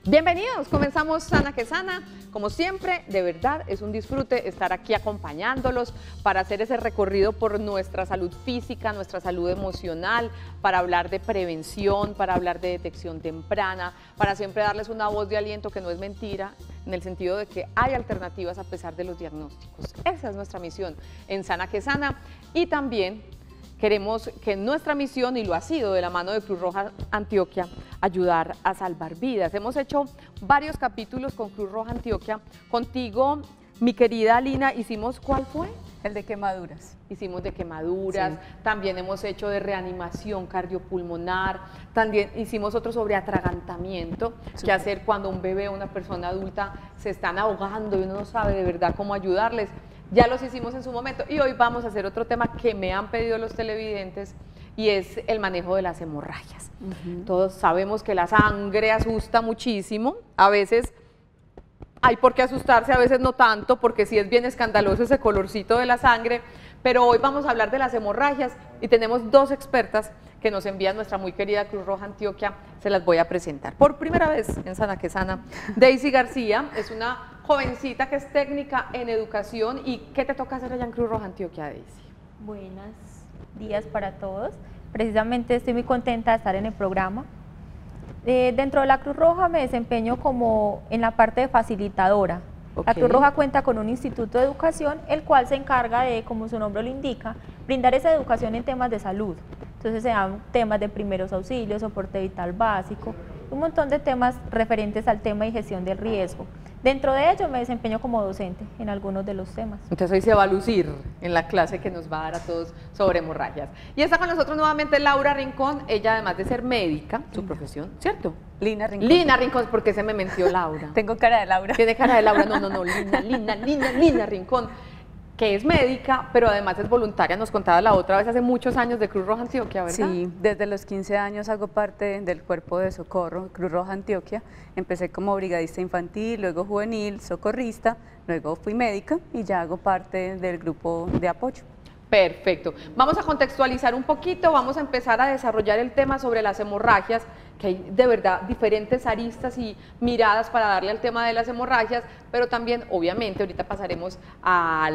Bienvenidos, comenzamos Sana que Sana. Como siempre, de verdad es un disfrute estar aquí acompañándolos para hacer ese recorrido por nuestra salud física, nuestra salud emocional, para hablar de prevención, para hablar de detección temprana, para siempre darles una voz de aliento que no es mentira, en el sentido de que hay alternativas a pesar de los diagnósticos. Esa es nuestra misión en Sana que Sana. Y también queremos que nuestra misión, y lo ha sido de la mano de Cruz Roja Antioquia, ayudar a salvar vidas. Hemos hecho varios capítulos con Cruz Roja Antioquia. Contigo, mi querida Lina, hicimos, ¿cuál fue? El de quemaduras. Hicimos de quemaduras, sí. También hemos hecho de reanimación cardiopulmonar, también hicimos otro sobre atragantamiento, qué hacer cuando un bebé o una persona adulta se están ahogando y uno no sabe de verdad cómo ayudarles. Ya los hicimos en su momento y hoy vamos a hacer otro tema que me han pedido los televidentes y es el manejo de las hemorragias. Todos sabemos que la sangre asusta muchísimo, a veces hay por qué asustarse, a veces no tanto, porque sí es bien escandaloso ese colorcito de la sangre, pero hoy vamos a hablar de las hemorragias y tenemos dos expertas que nos envía nuestra muy querida Cruz Roja Antioquia, se las voy a presentar. Por primera vez en Sana que Sana, Daisy García es una jovencita que es técnica en educación. ¿Y qué te toca hacer allá en Cruz Roja Antioquia, Daisy? Buenos días para todos. Precisamente estoy muy contenta de estar en el programa. Dentro de la Cruz Roja me desempeño como en la parte de facilitadora. La Cruz Roja cuenta con un instituto de educación, el cual se encarga de, como su nombre lo indica, brindar esa educación en temas de salud. Entonces se dan temas de primeros auxilios, soporte vital básico, un montón de temas referentes al tema y gestión del riesgo. Dentro de ello me desempeño como docente en algunos de los temas. Entonces hoy se va a lucir en la clase que nos va a dar a todos sobre hemorragias. Y está con nosotros nuevamente Laura Rincón, ella además de ser médica, su profesión, ¿cierto? Lina Rincón. Lina Rincón, porque se me mentió Laura. Tengo cara de Laura. Tiene cara de Laura, no, Lina Rincón, que es médica, pero además es voluntaria, nos contaba la otra vez hace muchos años de Cruz Roja Antioquia, ¿verdad? Sí, desde los 15 años hago parte del cuerpo de socorro Cruz Roja Antioquia. Empecé como brigadista infantil, luego juvenil, socorrista, luego fui médica y ya hago parte del grupo de apoyo. Perfecto. Vamos a contextualizar un poquito, vamos a empezar a desarrollar el tema sobre las hemorragias, que hay de verdad diferentes aristas y miradas para darle al tema de las hemorragias, pero también, obviamente, ahorita pasaremos a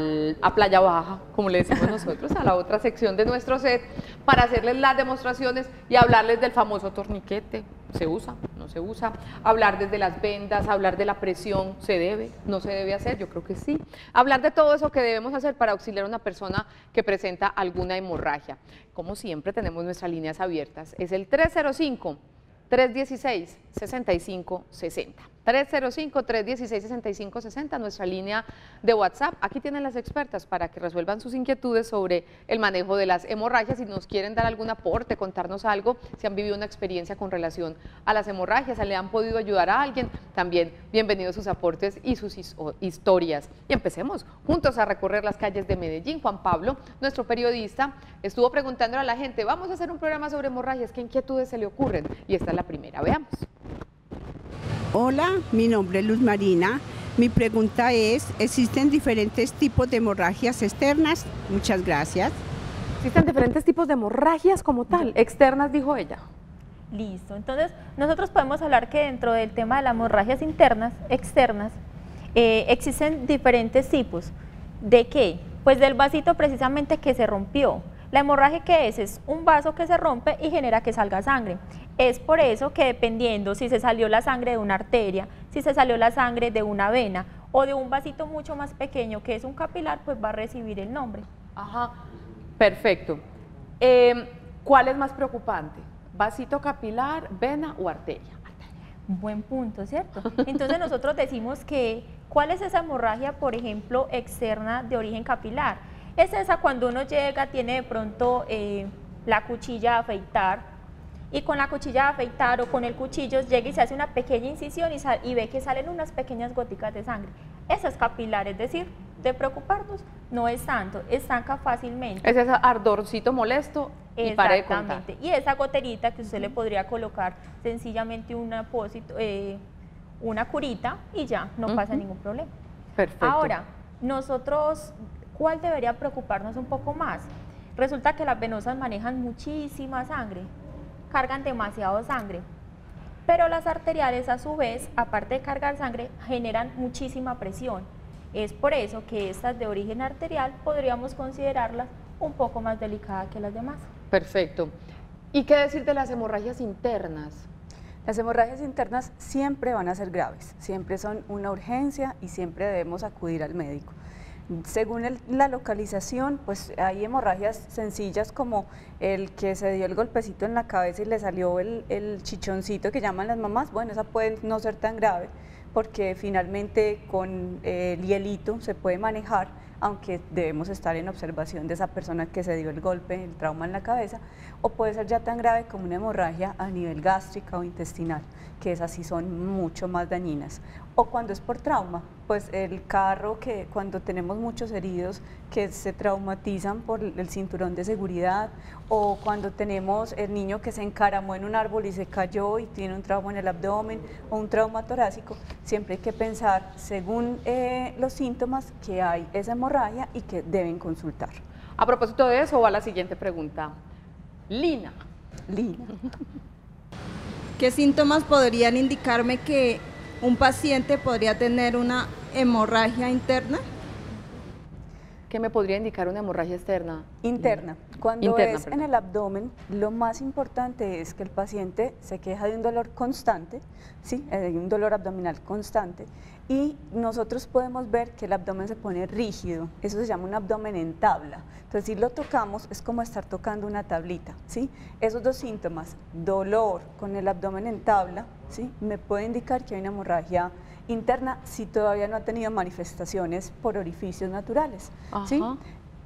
Playa Baja, como le decimos nosotros, a la otra sección de nuestro set, para hacerles las demostraciones y hablarles del famoso torniquete. ¿Se usa? ¿No se usa? Hablar desde las vendas, hablar de la presión, ¿se debe? ¿No se debe hacer? Yo creo que sí. Hablar de todo eso que debemos hacer para auxiliar a una persona que presenta alguna hemorragia. Como siempre, tenemos nuestras líneas abiertas. Es el 305-316-6560. 305-316-6560, nuestra línea de WhatsApp. Aquí tienen las expertas para que resuelvan sus inquietudes sobre el manejo de las hemorragias. Si nos quieren dar algún aporte, contarnos algo, si han vivido una experiencia con relación a las hemorragias, le han podido ayudar a alguien, también bienvenidos sus aportes y sus historias. Y empecemos juntos a recorrer las calles de Medellín. Juan Pablo, nuestro periodista, estuvo preguntándole a la gente, vamos a hacer un programa sobre hemorragias, ¿qué inquietudes se le ocurren? Y esta es la primera, veamos. Hola, mi nombre es Luz Marina. Mi pregunta es, ¿existen diferentes tipos de hemorragias externas? Muchas gracias. Existen diferentes tipos de hemorragias como tal, externas, dijo ella. Listo, entonces nosotros podemos hablar que dentro del tema de las hemorragias internas, externas, existen diferentes tipos. ¿De qué? Pues del vasito precisamente que se rompió. La hemorragia, ¿qué es? Es un vaso que se rompe y genera que salga sangre. Es por eso que dependiendo si se salió la sangre de una arteria, si se salió la sangre de una vena o de un vasito mucho más pequeño que es un capilar, pues va a recibir el nombre. Ajá, perfecto. ¿Cuál es más preocupante? ¿Vasito capilar, vena o arteria? Buen punto, ¿cierto? Entonces nosotros decimos que, ¿cuál es esa hemorragia, por ejemplo, externa de origen capilar? Es esa cuando uno llega, tiene de pronto la cuchilla de afeitar y con la cuchilla de afeitar o con el cuchillo llega y se hace una pequeña incisión y ve que salen unas pequeñas goticas de sangre. Esa es capilar, es decir, de preocuparnos no es tanto, estanca fácilmente. Es ese ardorcito molesto y para de contar. Exactamente, y esa goterita que usted le podría colocar sencillamente un apósito, una curita y ya, no pasa ningún problema. Perfecto. Ahora, nosotros, ¿cuál debería preocuparnos un poco más? Resulta que las venosas manejan muchísima sangre, cargan demasiado sangre. Pero las arteriales a su vez, aparte de cargar sangre, generan muchísima presión. Es por eso que estas de origen arterial podríamos considerarlas un poco más delicadas que las demás. Perfecto. ¿Y qué decir de las hemorragias internas? Las hemorragias internas siempre van a ser graves, siempre son una urgencia y siempre debemos acudir al médico. Según la localización, pues hay hemorragias sencillas como el que se dio el golpecito en la cabeza y le salió el chichoncito que llaman las mamás. Bueno, esa puede no ser tan grave porque finalmente con el hielito se puede manejar, aunque debemos estar en observación de esa persona que se dio el golpe, el trauma en la cabeza, o puede ser ya tan grave como una hemorragia a nivel gástrica o intestinal, que esas sí son mucho más dañinas. O cuando es por trauma, pues el carro que cuando tenemos muchos heridos que se traumatizan por el cinturón de seguridad, o cuando tenemos el niño que se encaramó en un árbol y se cayó y tiene un trauma en el abdomen o un trauma torácico, siempre hay que pensar según los síntomas que hay esa hemorragia y que deben consultar. A propósito de eso va la siguiente pregunta. Lina. ¿Qué síntomas podrían indicarme que un paciente podría tener una hemorragia interna? ¿Qué me podría indicar una hemorragia externa? Interna. Cuando Interna, es perdón. en el abdomen, lo más importante es que el paciente se queja de un dolor constante, ¿sí? Un dolor abdominal constante, y nosotros podemos ver que el abdomen se pone rígido, eso se llama un abdomen en tabla. Entonces, si lo tocamos, es como estar tocando una tablita, ¿sí? Esos dos síntomas, dolor con el abdomen en tabla, ¿sí? Me puede indicar que hay una hemorragia interna si todavía no ha tenido manifestaciones por orificios naturales, ¿sí? Ajá.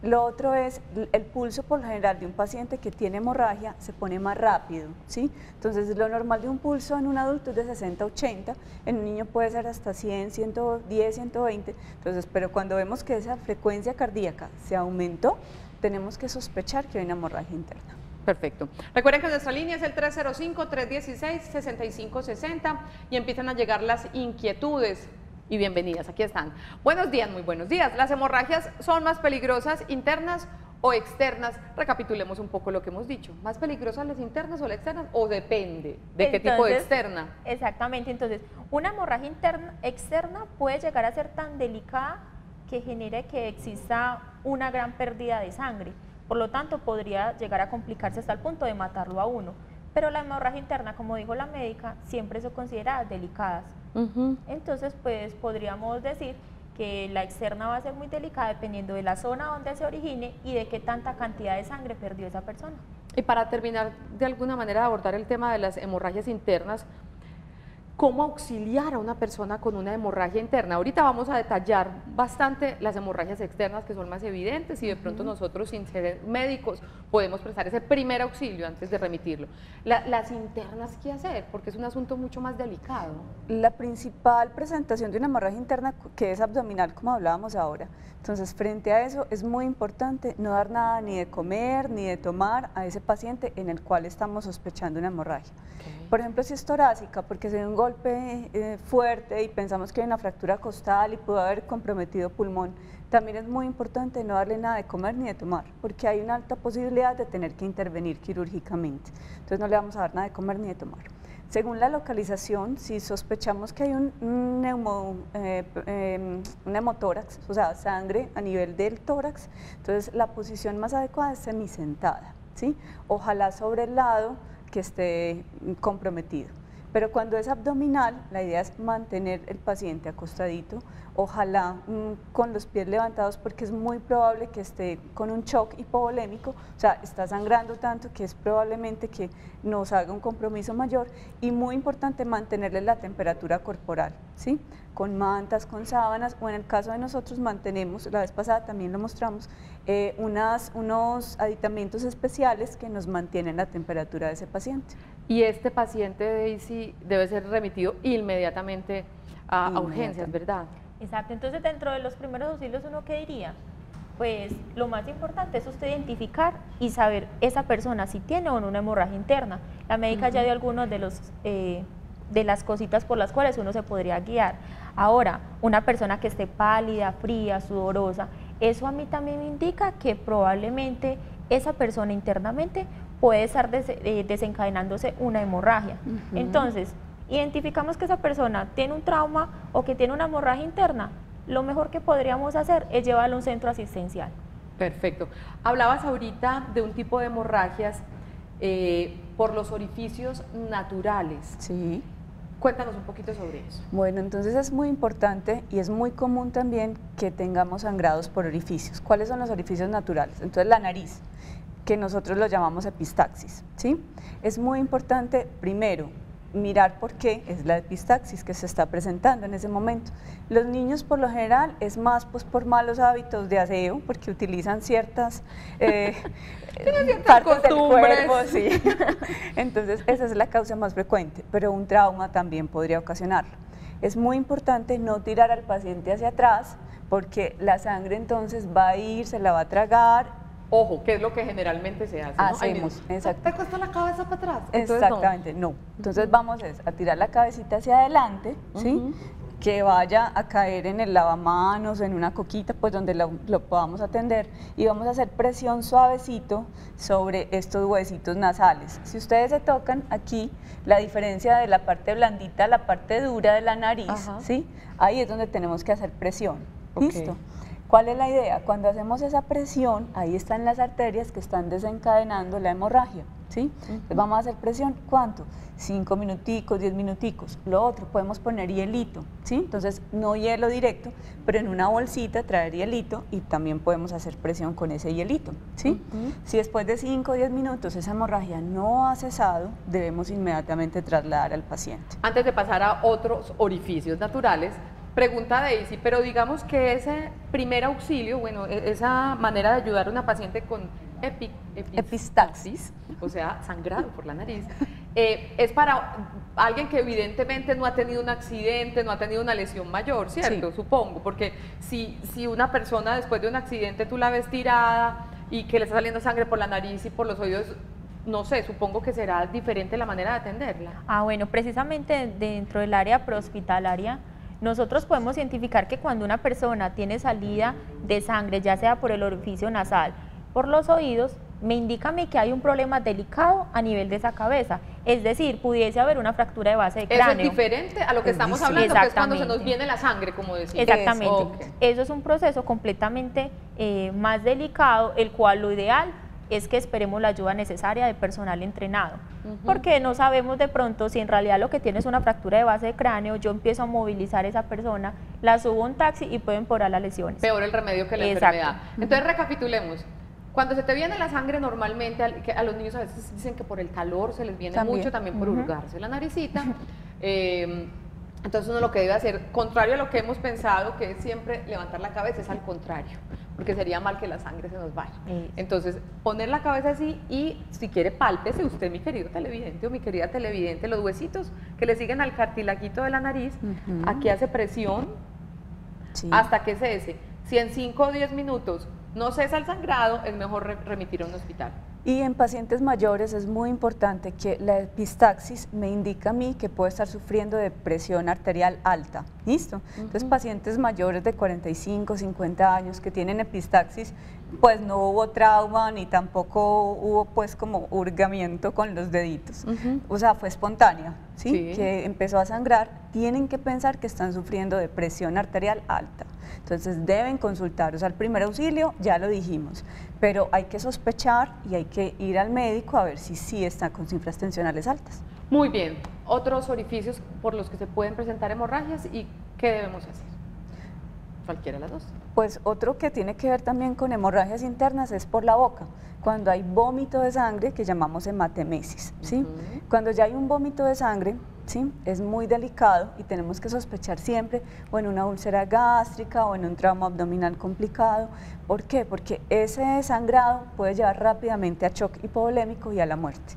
Lo otro es el pulso por lo general de un paciente que tiene hemorragia se pone más rápido, ¿sí? Entonces lo normal de un pulso en un adulto es de 60 a 80, en un niño puede ser hasta 100, 110, 120, entonces, pero cuando vemos que esa frecuencia cardíaca se aumentó, tenemos que sospechar que hay una hemorragia interna. Perfecto. Recuerden que nuestra línea es el 305-316-6560 y empiezan a llegar las inquietudes. Y bienvenidas, aquí están. Buenos días, muy buenos días. ¿Las hemorragias son más peligrosas internas o externas? Recapitulemos un poco lo que hemos dicho. ¿Más peligrosas las internas o las externas? ¿O depende de qué tipo de externa? Exactamente, entonces una hemorragia externa puede llegar a ser tan delicada que genere que exista una gran pérdida de sangre. Por lo tanto, podría llegar a complicarse hasta el punto de matarlo a uno. Pero la hemorragia interna, como dijo la médica, siempre son consideradas delicadas. Entonces, pues podríamos decir que la externa va a ser muy delicada dependiendo de la zona donde se origine y de qué tanta cantidad de sangre perdió esa persona. Y para terminar de alguna manera de abordar el tema de las hemorragias internas, ¿cómo auxiliar a una persona con una hemorragia interna? Ahorita vamos a detallar bastante las hemorragias externas que son más evidentes y de pronto nosotros sin ser médicos podemos prestar ese primer auxilio antes de remitirlo. Las internas, ¿qué hacer? Porque es un asunto mucho más delicado. La principal presentación de una hemorragia interna que es abdominal, como hablábamos ahora. Entonces, frente a eso es muy importante no dar nada ni de comer ni de tomar a ese paciente en el cual estamos sospechando una hemorragia. Por ejemplo, si es torácica, porque se dio un golpe fuerte y pensamos que hay una fractura costal y pudo haber comprometido pulmón, también es muy importante no darle nada de comer ni de tomar, porque hay una alta posibilidad de tener que intervenir quirúrgicamente. Entonces no le vamos a dar nada de comer ni de tomar. Según la localización, si sospechamos que hay un neumotórax, o sea, sangre a nivel del tórax, entonces la posición más adecuada es semisentada, ¿sí? Ojalá sobre el lado que esté comprometido. Pero cuando es abdominal, la idea es mantener el paciente acostadito, ojalá con los pies levantados, porque es muy probable que esté con un shock hipovolémico, o sea, está sangrando tanto que es probablemente que nos haga un compromiso mayor, y muy importante mantenerle la temperatura corporal, ¿sí? Con mantas, con sábanas, o en el caso de nosotros mantenemos, la vez pasada también lo mostramos, unos aditamentos especiales que nos mantienen la temperatura de ese paciente. Y este paciente, Daisy, debe ser remitido inmediatamente a urgencias, ¿verdad? Exacto, entonces dentro de los primeros auxilios, ¿uno qué diría? Pues lo más importante es usted identificar y saber esa persona si tiene o no una hemorragia interna. La médica ya dio algunos de las cositas por las cuales uno se podría guiar. Ahora, una persona que esté pálida, fría, sudorosa, eso a mí también me indica que probablemente esa persona internamente puede estar desencadenándose una hemorragia. Entonces, identificamos que esa persona tiene un trauma o que tiene una hemorragia interna, lo mejor que podríamos hacer es llevarlo a un centro asistencial. Perfecto. Hablabas ahorita de un tipo de hemorragias por los orificios naturales. Sí. Cuéntanos un poquito sobre eso. Bueno, entonces es muy importante y es muy común también que tengamos sangrados por orificios. ¿Cuáles son los orificios naturales? Entonces la nariz, que nosotros lo llamamos epistaxis, ¿sí? Es muy importante, primero, mirar por qué es la epistaxis que se está presentando en ese momento. Los niños por lo general es más pues por malos hábitos de aseo, porque utilizan ciertas partes del cuerpo, sí. Entonces esa es la causa más frecuente, pero un trauma también podría ocasionarlo. Es muy importante no tirar al paciente hacia atrás, porque la sangre entonces va a ir, se la va a tragar. Ojo, ¿qué es lo que generalmente se hace? Hacemos, ¿no? exacto. ¿Te cuesta la cabeza para atrás? Entonces, exactamente, no. Entonces vamos a tirar la cabecita hacia adelante, ¿sí? Que vaya a caer en el lavamanos, en una coquita, pues donde lo podamos atender, y vamos a hacer presión suavecito sobre estos huesitos nasales. Si ustedes se tocan aquí, la diferencia de la parte blandita a la parte dura de la nariz, ¿sí? Ahí es donde tenemos que hacer presión. ¿Listo? ¿Cuál es la idea? Cuando hacemos esa presión, ahí están las arterias que están desencadenando la hemorragia, ¿sí? Entonces vamos a hacer presión, ¿cuánto? 5 minuticos, 10 minuticos. Lo otro, podemos poner hielito, ¿sí? Entonces no hielo directo, pero en una bolsita traer hielito y también podemos hacer presión con ese hielito, ¿sí? Si después de 5 o 10 minutos esa hemorragia no ha cesado, debemos inmediatamente trasladar al paciente. Antes de pasar a otros orificios naturales, pregunta Daisy, pero digamos que ese primer auxilio, bueno, esa manera de ayudar a una paciente con epistaxis, o sea, sangrado por la nariz, es para alguien que evidentemente no ha tenido un accidente, no ha tenido una lesión mayor, ¿cierto? Sí. Supongo, porque si una persona después de un accidente tú la ves tirada y que le está saliendo sangre por la nariz y por los oídos, no sé, supongo que será diferente la manera de atenderla. Ah, bueno, precisamente dentro del área prehospitalaria, nosotros podemos identificar que cuando una persona tiene salida de sangre, ya sea por el orificio nasal, por los oídos, me indica a mí que hay un problema delicado a nivel de esa cabeza. Es decir, pudiese haber una fractura de base de cráneo. Eso es diferente a lo que estamos hablando, que es cuando se nos viene la sangre, como decía. Exactamente. Okay. Eso es un proceso completamente más delicado, el cual lo ideal es que esperemos la ayuda necesaria de personal entrenado, porque no sabemos de pronto si en realidad lo que tiene es una fractura de base de cráneo, yo empiezo a movilizar a esa persona, la subo a un taxi y puede empeorar las lesiones. Peor el remedio que la enfermedad. Entonces recapitulemos, cuando se te viene la sangre normalmente, a los niños a veces dicen que por el calor se les viene mucho, también por hurgarse la naricita, entonces uno lo que debe hacer, contrario a lo que hemos pensado, que es siempre levantar la cabeza, es al contrario, porque sería mal que la sangre se nos vaya. Entonces, poner la cabeza así y si quiere pálpese usted, mi querido televidente o mi querida televidente, los huesitos que le siguen al cartilaquito de la nariz, aquí hace presión hasta que cese. Si en 5 o 10 minutos no cesa el sangrado, es mejor remitir a un hospital. Y en pacientes mayores es muy importante que la epistaxis me indica a mí que puedo estar sufriendo de presión arterial alta, ¿listo? Entonces pacientes mayores de 45, 50 años que tienen epistaxis, pues no hubo trauma ni tampoco hubo pues como hurgamiento con los deditos, o sea, fue espontánea, ¿sí? Que empezó a sangrar, tienen que pensar que están sufriendo de presión arterial alta. Entonces deben consultar, o sea, el primer auxilio ya lo dijimos, pero hay que sospechar y hay que ir al médico a ver si sí está con cifras tensionales altas. Muy bien, otros orificios por los que se pueden presentar hemorragias y ¿qué debemos hacer? Cualquiera de las dos. Pues otro que tiene que ver también con hemorragias internas es por la boca, cuando hay vómito de sangre que llamamos hematemesis, ¿sí? Cuando ya hay un vómito de sangre, ¿sí? Es muy delicado y tenemos que sospechar siempre o en una úlcera gástrica o en un trauma abdominal complicado. ¿Por qué? Porque ese sangrado puede llevar rápidamente a shock hipovolémico y a la muerte.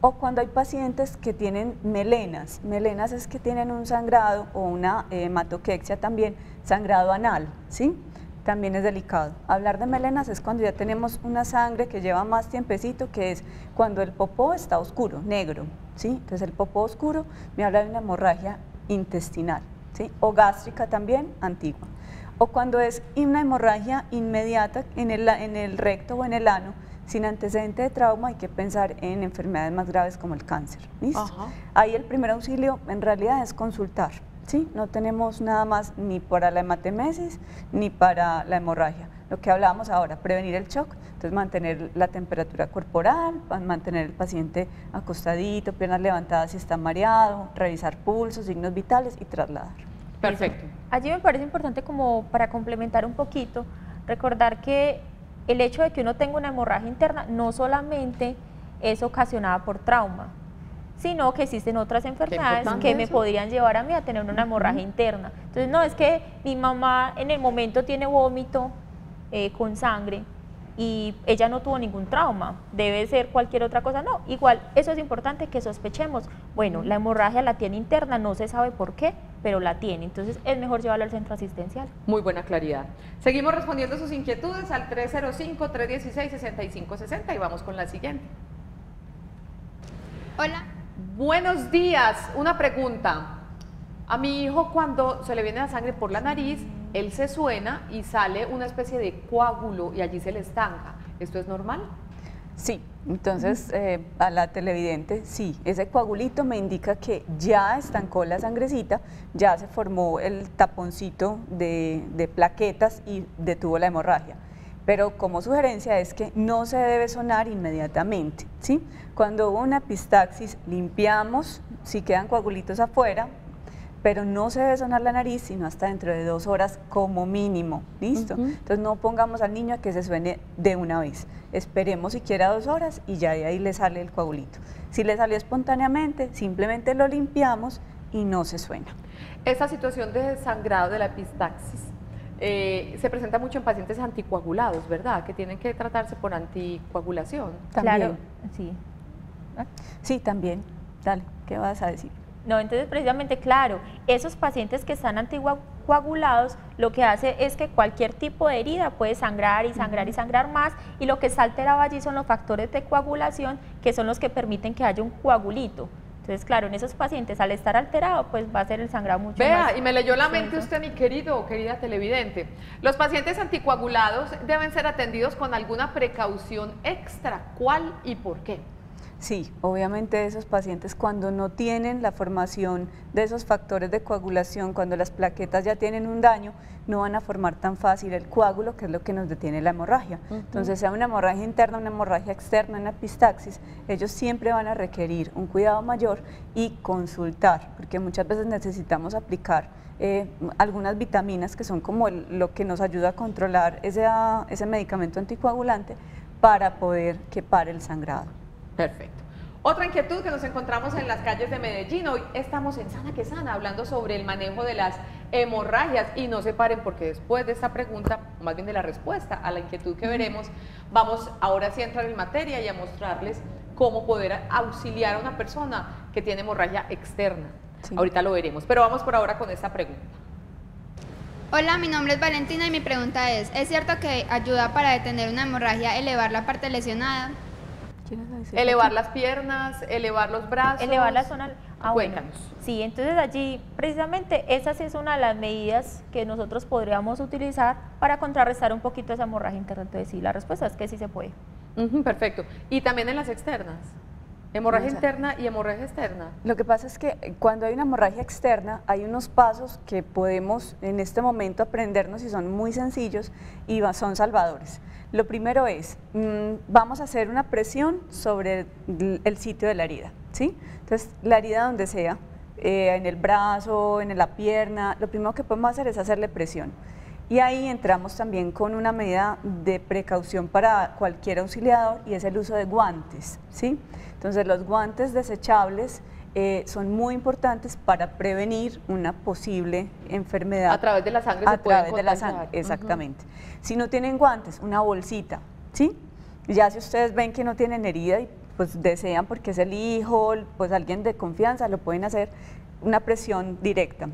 O cuando hay pacientes que tienen melenas, melenas es que tienen un sangrado o una hematoquexia también, sangrado anal, ¿sí? También es delicado. Hablar de melenas es cuando ya tenemos una sangre que lleva más tiempecito, que es cuando el popó está oscuro, negro, ¿sí? Entonces el popó oscuro me habla de una hemorragia intestinal, ¿sí? O gástrica también, antigua. O cuando es una hemorragia inmediata en el recto o en el ano, Sin antecedente de trauma hay que pensar en enfermedades más graves como el cáncer. ¿Listo? Ajá. Ahí el primer auxilio en realidad es consultar. ¿Sí? No tenemos nada más ni para la hematemesis ni para la hemorragia. Lo que hablábamos ahora, prevenir el shock, entonces mantener la temperatura corporal, mantener el paciente acostadito, piernas levantadas si está mareado, revisar pulsos, signos vitales y trasladar. Perfecto. Allí me parece importante, como para complementar un poquito, recordar que el hecho de que uno tenga una hemorragia interna no solamente es ocasionada por trauma, sino que existen otras enfermedades que me podrían llevar a mí a tener una hemorragia interna. Entonces, no es que mi mamá en el momento tiene vómito con sangre y ella no tuvo ningún trauma, debe ser cualquier otra cosa. No, igual, eso es importante que sospechemos. Bueno, la hemorragia la tiene interna, no se sabe por qué, pero la tiene. Entonces, es mejor llevarla al centro asistencial. Muy buena claridad. Seguimos respondiendo sus inquietudes al 305-316-6560 y vamos con la siguiente. Hola. Buenos días, una pregunta. A mi hijo, cuando se le viene la sangre por la nariz, él se suena y sale una especie de coágulo y allí se le estanca. ¿Esto es normal? Sí, entonces a la televidente, sí, ese coagulito me indica que ya estancó la sangrecita, ya se formó el taponcito de plaquetas y detuvo la hemorragia. Pero como sugerencia es que no se debe sonar inmediatamente, ¿sí? Cuando hubo una epistaxis, limpiamos, si quedan coagulitos afuera, pero no se debe sonar la nariz sino hasta dentro de 2 horas como mínimo, ¿listo? Entonces no pongamos al niño a que se suene de una vez, esperemos siquiera 2 horas y ya de ahí le sale el coagulito. Si le salió espontáneamente, simplemente lo limpiamos y no se suena. Esta situación de sangrado de la epistaxis se presenta mucho en pacientes anticoagulados, ¿verdad? Que tienen que tratarse por anticoagulación. También. Claro, sí. Sí, también. Dale, ¿qué vas a decir? No, entonces precisamente, claro, esos pacientes que están anticoagulados, lo que hace es que cualquier tipo de herida puede sangrar y sangrar y sangrar más, y lo que está alterado allí son los factores de coagulación, que son los que permiten que haya un coagulito. Entonces, claro, en esos pacientes, al estar alterado, pues va a ser el sangrado mucho más. Vea, y me leyó la mente usted, mi querido o querida televidente. Los pacientes anticoagulados deben ser atendidos con alguna precaución extra. ¿Cuál y por qué? Sí, obviamente esos pacientes cuando no tienen la formación de esos factores de coagulación, cuando las plaquetas ya tienen un daño, no van a formar tan fácil el coágulo, que es lo que nos detiene la hemorragia. Entonces, sea una hemorragia interna, una hemorragia externa, una epistaxis, ellos siempre van a requerir un cuidado mayor y consultar, porque muchas veces necesitamos aplicar algunas vitaminas que son como lo que nos ayuda a controlar ese medicamento anticoagulante para poder que pare el sangrado. Perfecto. Otra inquietud que nos encontramos en las calles de Medellín. Hoy estamos en Sana que Sana hablando sobre el manejo de las hemorragias y no se paren porque después de esta pregunta, o más bien de la respuesta a la inquietud que veremos, vamos ahora sí a entrar en materia y a mostrarles cómo poder auxiliar a una persona que tiene hemorragia externa. Sí. Ahorita lo veremos, pero vamos por ahora con esta pregunta. Hola, mi nombre es Valentina y mi pregunta es cierto que ayuda para detener una hemorragia elevar la parte lesionada? Elevar las piernas, elevar los brazos. Elevar la zona. Cuéntanos. Bueno, sí, entonces allí precisamente esa sí es una de las medidas que nosotros podríamos utilizar para contrarrestar un poquito esa hemorragia interna. Entonces sí, la respuesta es que sí se puede. Perfecto. Y también en las externas. Hemorragia interna y hemorragia externa. Lo que pasa es que cuando hay una hemorragia externa hay unos pasos que podemos en este momento aprendernos y son muy sencillos y son salvadores. Lo primero es, vamos a hacer una presión sobre el sitio de la herida, ¿sí? Entonces, la herida donde sea, en el brazo, en la pierna, lo primero que podemos hacer es hacerle presión. Y ahí entramos también con una medida de precaución para cualquier auxiliador y es el uso de guantes, ¿sí? Entonces, los guantes desechables son muy importantes para prevenir una posible enfermedad. A través de la sangre se puede contagiar. Exactamente. Si no tienen guantes, una bolsita, ¿sí? Ya si ustedes ven que no tienen herida y pues desean porque es el hijo, pues alguien de confianza, lo pueden hacer una presión directa.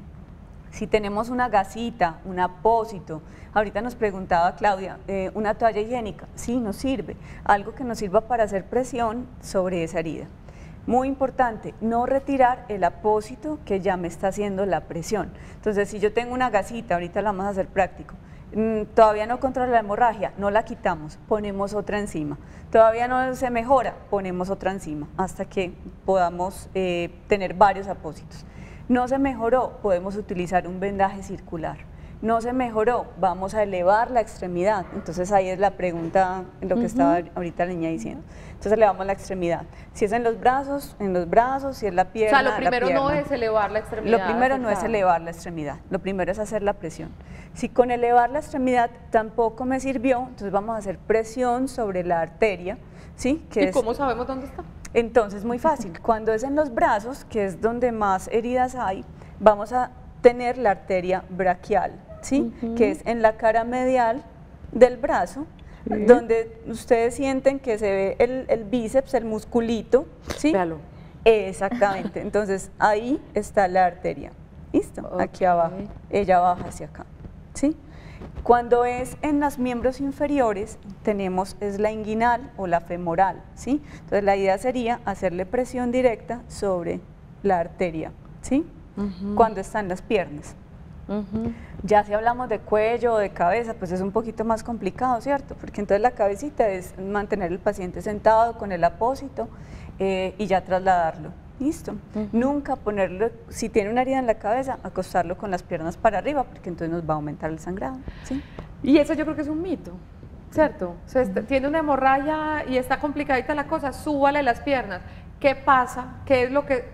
Si tenemos una gasita, un apósito, ahorita nos preguntaba Claudia, una toalla higiénica, sí, nos sirve, algo que nos sirva para hacer presión sobre esa herida. Muy importante, no retirar el apósito que ya me está haciendo la presión. Entonces, si yo tengo una gasita, ahorita lo vamos a hacer práctico, Todavía no controla la hemorragia, no la quitamos, ponemos otra encima. Todavía no se mejora, ponemos otra encima, hasta que podamos tener varios apósitos. No se mejoró, podemos utilizar un vendaje circular. No se mejoró, vamos a elevar la extremidad. Entonces ahí es la pregunta, lo que estaba ahorita la niña diciendo. Entonces elevamos la extremidad. Si es en los brazos, si es la pierna, o sea, lo primero no es elevar la extremidad. Lo primero no es elevar la extremidad, lo primero es hacer la presión. Si con elevar la extremidad tampoco me sirvió, entonces vamos a hacer presión sobre la arteria, ¿sí? ¿Y cómo sabemos dónde está? Entonces, muy fácil, cuando es en los brazos, que es donde más heridas hay, vamos a tener la arteria braquial, ¿sí? Que es en la cara medial del brazo, donde ustedes sienten que se ve el bíceps, el musculito, ¿sí? Véalo. Exactamente, entonces ahí está la arteria, ¿listo? Aquí abajo, ella baja hacia acá, ¿sí? Cuando es en los miembros inferiores, es la inguinal o la femoral, ¿sí? Entonces la idea sería hacerle presión directa sobre la arteria, ¿sí? Cuando están las piernas. Ya si hablamos de cuello o de cabeza, pues es un poquito más complicado, ¿cierto? Porque entonces la cabecita es mantener el paciente sentado con el apósito y ya trasladarlo. Listo. Nunca ponerlo, si tiene una herida en la cabeza, acostarlo con las piernas para arriba, porque entonces nos va a aumentar el sangrado, ¿sí? Y eso yo creo que es un mito, ¿cierto? O sea, tiene una hemorragia y está complicadita la cosa, súbale las piernas. ¿Qué pasa? ¿Qué es lo que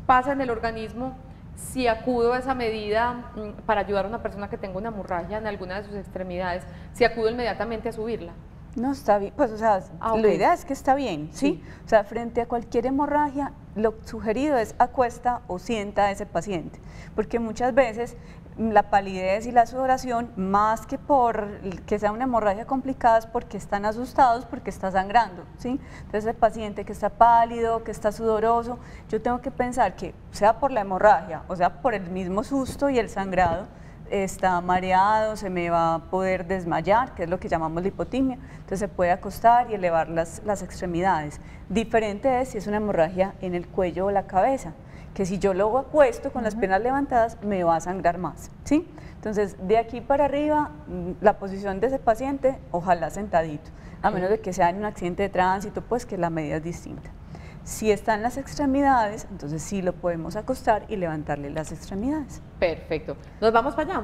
pasa en el organismo si acudo a esa medida para ayudar a una persona que tenga una hemorragia en alguna de sus extremidades, si acudo inmediatamente a subirla? No, está bien, pues o sea, la idea es que está bien, ¿sí? O sea, frente a cualquier hemorragia, lo sugerido es acuesta o sienta a ese paciente, porque muchas veces la palidez y la sudoración, más que por que sea una hemorragia complicada, es porque están asustados, porque está sangrando, ¿sí? Entonces el paciente que está pálido, que está sudoroso, yo tengo que pensar que sea por la hemorragia, o sea, por el mismo susto y el sangrado, está mareado, se me va a poder desmayar, que es lo que llamamos la hipotimia, entonces se puede acostar y elevar las extremidades. Diferente es si es una hemorragia en el cuello o la cabeza, que si yo lo acuesto con las piernas levantadas me va a sangrar más, ¿sí? Entonces de aquí para arriba la posición de ese paciente, ojalá sentadito, a menos de que sea en un accidente de tránsito, pues que la medida es distinta. Si está en las extremidades, entonces sí lo podemos acostar y levantarle las extremidades. Perfecto. ¿Nos vamos para allá?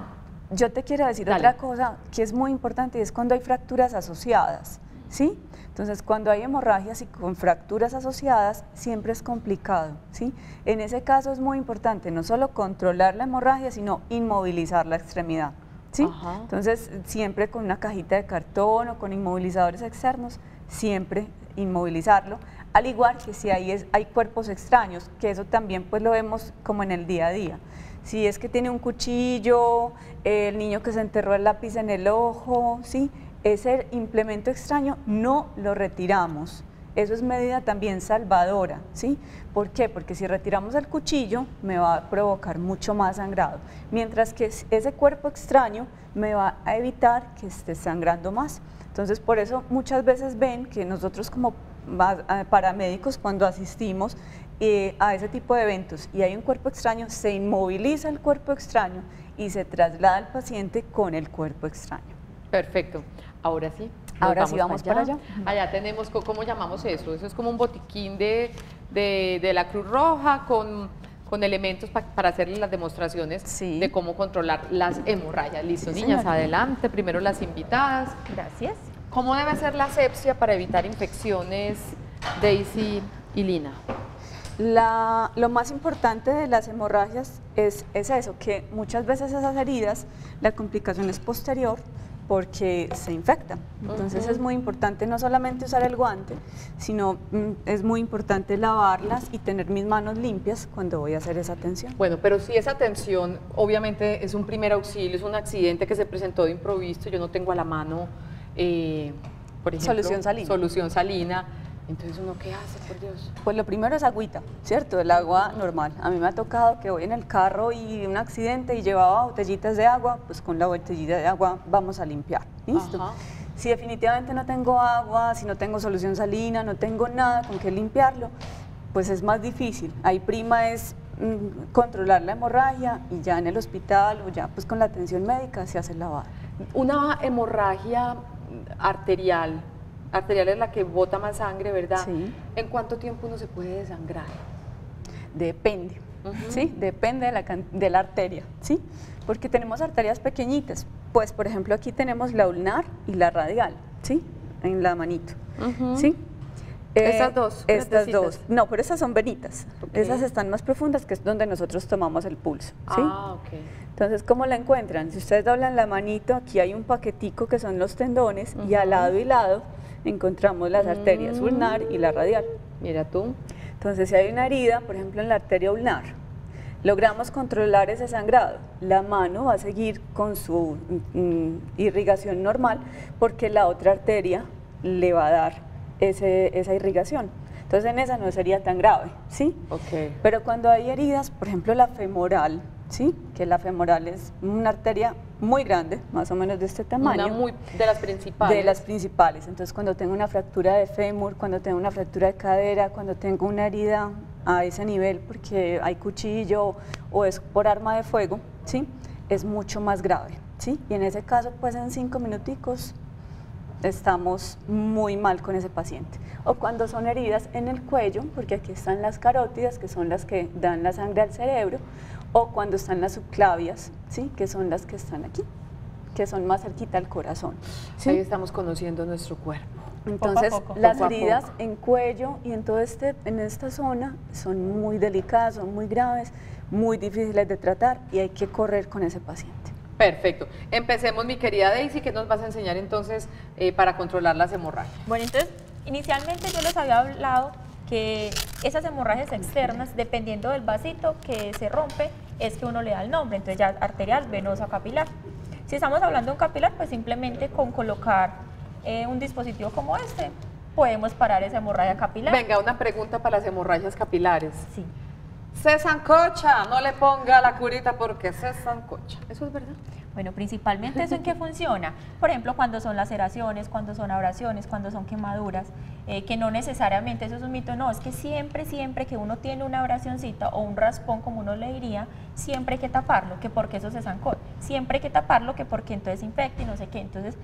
Yo te quiero decir otra cosa que es muy importante y es cuando hay fracturas asociadas, ¿sí? Entonces, cuando hay hemorragias y con fracturas asociadas, siempre es complicado, ¿sí? En ese caso es muy importante no solo controlar la hemorragia, sino inmovilizar la extremidad, ¿sí? Entonces, siempre con una cajita de cartón o con inmovilizadores externos, siempre inmovilizarlo. Al igual que si hay cuerpos extraños, que eso también pues lo vemos como en el día a día. Si es que tiene un cuchillo, el niño que se enterró el lápiz en el ojo, ¿sí? Ese implemento extraño no lo retiramos. Eso es medida también salvadora, ¿sí? ¿Por qué? Porque si retiramos el cuchillo me va a provocar mucho más sangrado, mientras que ese cuerpo extraño me va a evitar que esté sangrando más. Entonces, por eso muchas veces ven que nosotros como paramédicos, cuando asistimos a ese tipo de eventos y hay un cuerpo extraño, se inmoviliza el cuerpo extraño y se traslada al paciente con el cuerpo extraño. Perfecto. Ahora sí. Ahora sí vamos para allá. Allá tenemos, ¿cómo llamamos eso? Eso es como un botiquín de la Cruz Roja con elementos para hacerle las demostraciones de cómo controlar las hemorragias. Listo, niñas, adelante. Primero las invitadas. Gracias. ¿Cómo debe ser la asepsia para evitar infecciones, Daisy y Lina? Lo más importante de las hemorragias es eso, que muchas veces esas heridas, la complicación es posterior porque se infectan. Entonces es muy importante no solamente usar el guante, sino es muy importante lavarlas y tener mis manos limpias cuando voy a hacer esa atención. Bueno, pero si esa atención obviamente es un primer auxilio, es un accidente que se presentó de improviso, yo no tengo a la mano, por ejemplo, solución salina. Entonces, ¿uno qué hace, por Dios? Pues lo primero es agüita, ¿cierto? El agua normal. A mí me ha tocado que voy en el carro y un accidente y llevaba botellitas de agua, pues con la botellita de agua vamos a limpiar, ¿listo? Si definitivamente no tengo agua, si no tengo solución salina, no tengo nada con qué limpiarlo, pues es más difícil. Ahí prima es controlar la hemorragia y ya en el hospital o ya pues con la atención médica se hace el lavado. Una hemorragia arterial es la que bota más sangre, ¿verdad? Sí. ¿En cuánto tiempo uno se puede desangrar? Depende, ¿sí? Depende de la arteria, ¿sí? Porque tenemos arterias pequeñitas. Pues, por ejemplo, aquí tenemos la ulnar y la radial, ¿sí? En la manito, ¿sí? Estas dos. Estas dos. No, pero esas son venitas. Esas están más profundas, que es donde nosotros tomamos el pulso, ¿sí? Ah, ok. Entonces, ¿cómo la encuentran? Si ustedes doblan la manito, aquí hay un paquetico que son los tendones y al lado y lado encontramos las arterias ulnar y la radial. Mira tú. Entonces, si hay una herida, por ejemplo, en la arteria ulnar, logramos controlar ese sangrado, la mano va a seguir con su irrigación normal porque la otra arteria le va a dar esa irrigación. Entonces, en esa no sería tan grave, ¿sí? Ok. Pero cuando hay heridas, por ejemplo, la femoral, ¿sí? Que la femoral es una arteria muy grande, más o menos de este tamaño. De las principales. De las principales. Entonces, cuando tengo una fractura de fémur, cuando tengo una fractura de cadera, cuando tengo una herida a ese nivel porque hay cuchillo o es por arma de fuego, ¿sí? Es mucho más grave, ¿sí? Y en ese caso, pues en 5 minuticos estamos muy mal con ese paciente. O cuando son heridas en el cuello, porque aquí están las carótidas, que son las que dan la sangre al cerebro, o cuando están las subclavias, ¿sí? Que son las que están aquí, que son más cerquita al corazón, ¿sí? Ahí estamos conociendo nuestro cuerpo. Entonces, Poco a poco. las Poco a heridas poco. en cuello y en esta zona son muy delicadas, son muy graves, muy difíciles de tratar y hay que correr con ese paciente. Perfecto. Empecemos, mi querida Daisy, ¿qué nos vas a enseñar entonces para controlar las hemorragias? Bueno, entonces, inicialmente yo les había hablado que esas hemorragias externas, dependiendo del vasito que se rompe, es que uno le da el nombre, entonces ya arterial, venosa, capilar. Si estamos hablando de un capilar, pues simplemente con colocar un dispositivo como este, podemos parar esa hemorragia capilar. Venga, una pregunta para las hemorragias capilares. Sí. Se sancocha, no le ponga la curita porque se sancocha. ¿Eso es verdad? Bueno, principalmente eso en qué funciona. Por ejemplo, cuando son laceraciones, cuando son abrasiones, cuando son quemaduras, que no necesariamente, eso es un mito, no, es que siempre que uno tiene una abrasioncita o un raspón, como uno le diría, siempre hay que taparlo, que porque eso se zancocha, siempre hay que taparlo, que porque entonces infecta y no sé qué. Entonces,